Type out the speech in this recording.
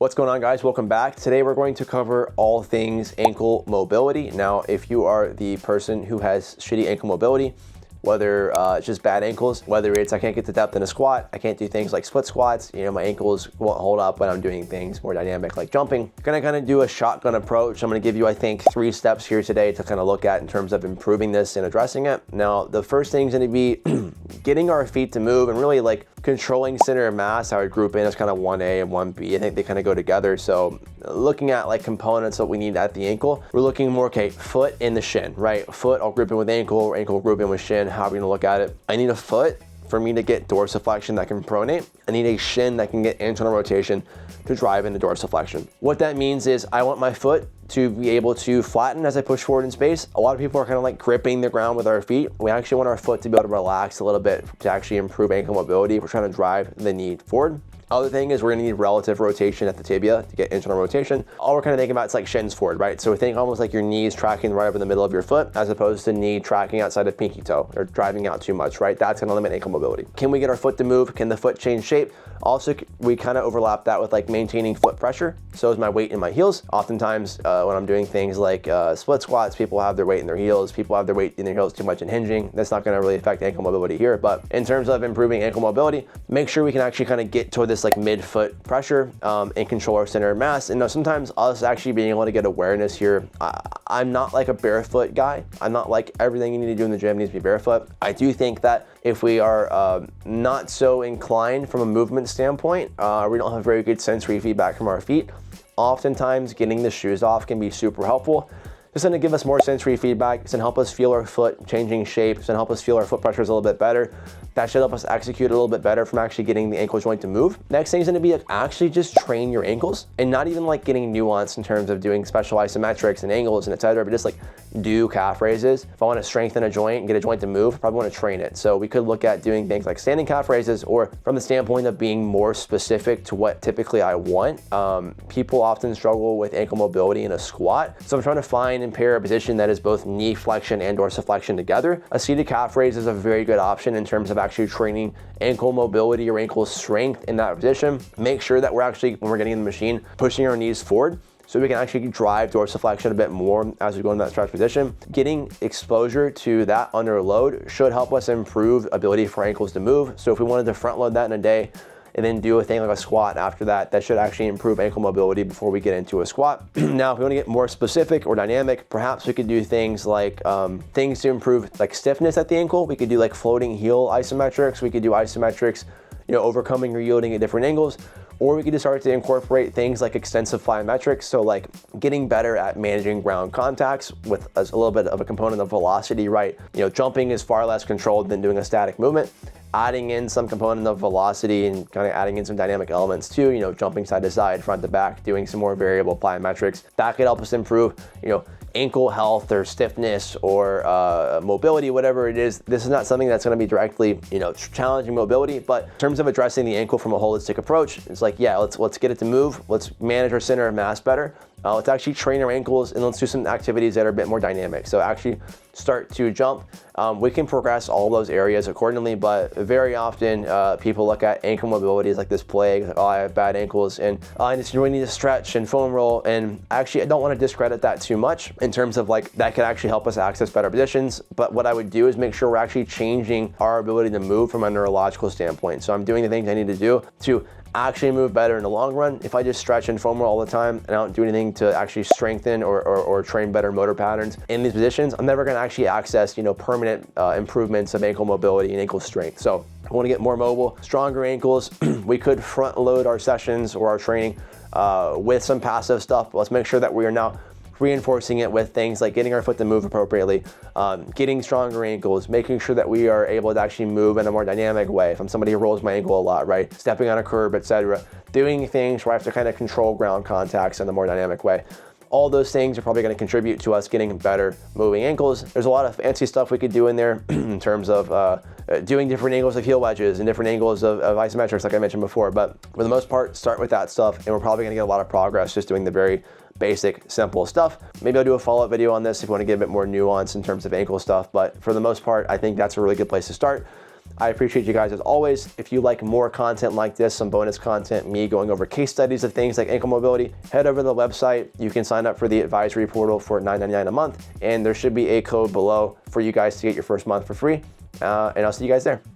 What's going on, guys? Welcome back. Today we're going to cover all things ankle mobility. Now, if you are the person who has shitty ankle mobility, whether it's just bad ankles, whether it's I can't get to depth in a squat, I can't do things like split squats, my ankles won't hold up when I'm doing things more dynamic like jumping. Gonna kind of do a shotgun approach. I'm gonna give you, I think, 3 steps here today to kind of look at in terms of improving this and addressing it. Now, the first thing is gonna be getting our feet to move and really like controlling center of mass. I would group in as kind of 1A and 1B. I think they kind of go together. So looking at like components that we need at the ankle, we're looking more, okay, foot and the shin, right? Foot, I'll group in with ankle, ankle group in with shin, however you're gonna look at it. I need a foot for me to get dorsiflexion that can pronate. I need a shin that can get internal rotation to drive into dorsiflexion. What that means is I want my foot to be able to flatten as I push forward in space. A lot of people are kind of like gripping the ground with our feet. We actually want our foot to be able to relax a little bit to actually improve ankle mobility. We're trying to drive the knee forward. Other thing is we're gonna need relative rotation at the tibia to get internal rotation. All we're kind of thinking about is like shins forward, right? So think almost like your knees tracking right over the middle of your foot as opposed to knee tracking outside of pinky toe or driving out too much, right? That's gonna limit ankle mobility. Can we get our foot to move? Can the foot change shape? Also, we kind of overlap that with like maintaining foot pressure. So is my weight in my heels. Oftentimes when I'm doing things like split squats, people have their weight in their heels. People have their weight in their heels too much in hinging. That's not gonna really affect ankle mobility here. But in terms of improving ankle mobility, make sure we can actually kind of get to this like midfoot pressure and control our center of mass. And sometimes us actually being able to get awareness here, I'm not like a barefoot guy. I'm not like everything you need to do in the gym needs to be barefoot. I do think that if we are not so inclined from a movement standpoint, we don't have very good sensory feedback from our feet, oftentimes getting the shoes off can be super helpful. It's gonna give us more sensory feedback. It's gonna help us feel our foot changing shape. It's gonna help us feel our foot pressures a little bit better. That should help us execute a little bit better from actually getting the ankle joint to move. Next thing is gonna be like actually just train your ankles and not even like getting nuanced in terms of doing special isometrics and angles and etc. But just like do calf raises. If I wanna strengthen a joint and get a joint to move, I probably wanna train it. So we could look at doing things like standing calf raises, or from the standpoint of being more specific to what typically I want. People often struggle with ankle mobility in a squat. So I'm trying to find and pair a position that is both knee flexion and dorsiflexion together. A seated calf raise is a very good option in terms of actually training ankle mobility or ankle strength in that position. Make sure that we're actually, when we're getting in the machine, pushing our knees forward so we can actually drive dorsiflexion a bit more as we go into that stretch position. Getting exposure to that under load should help us improve ability for ankles to move. So if we wanted to front load that in a day and then do a thing like a squat after that, that should actually improve ankle mobility before we get into a squat. Now, if we want to get more specific or dynamic, perhaps we could do things like things to improve like stiffness at the ankle. We could do like floating heel isometrics. We could do isometrics, overcoming or yielding at different angles. Or we could just start to incorporate things like extensive plyometrics. So like getting better at managing ground contacts with a little bit of a component of velocity, right? Jumping is far less controlled than doing a static movement. Adding in some component of velocity and kind of adding in some dynamic elements too, jumping side to side, front to back, doing some more variable plyometrics. That could help us improve, ankle health or stiffness or mobility, whatever it is. This is not something that's gonna be directly, challenging mobility, but in terms of addressing the ankle from a holistic approach, it's like, yeah, let's get it to move. Let's manage our center of mass better. Let's actually train our ankles and let's do some activities that are a bit more dynamic. So actually start to jump. We can progress all those areas accordingly, but very often people look at ankle mobility as like this plague, like, oh, I have bad ankles and I just really need to stretch and foam roll. And actually, I don't want to discredit that too much in terms of like that could actually help us access better positions. But what I would do is make sure we're actually changing our ability to move from a neurological standpoint. So I'm doing the things I need to do to actually move better in the long run. If I just stretch and foam roll all the time and I don't do anything to actually strengthen or train better motor patterns in these positions, I'm never gonna actually access, permanent improvements of ankle mobility and ankle strength. So I wanna get more mobile, stronger ankles. We could front load our sessions or our training with some passive stuff, but let's make sure that we are now reinforcing it with things like getting our foot to move appropriately, getting stronger ankles, making sure that we are able to actually move in a more dynamic way. If I'm somebody who rolls my ankle a lot, right? Stepping on a curb, etc. Doing things where I have to kind of control ground contacts in a more dynamic way. All those things are probably going to contribute to us getting better moving ankles. There's a lot of fancy stuff we could do in there in terms of doing different angles of heel wedges and different angles of isometrics like I mentioned before. But for the most part, start with that stuff and we're probably going to get a lot of progress just doing the very basic, simple stuff. Maybe I'll do a follow-up video on this if you want to get a bit more nuance in terms of ankle stuff. But for the most part, I think that's a really good place to start. I appreciate you guys as always. If you like more content like this, some bonus content, me going over case studies of things like ankle mobility, head over to the website. You can sign up for the advisory portal for $9.99 a month, and there should be a code below for you guys to get your first month for free. And I'll see you guys there.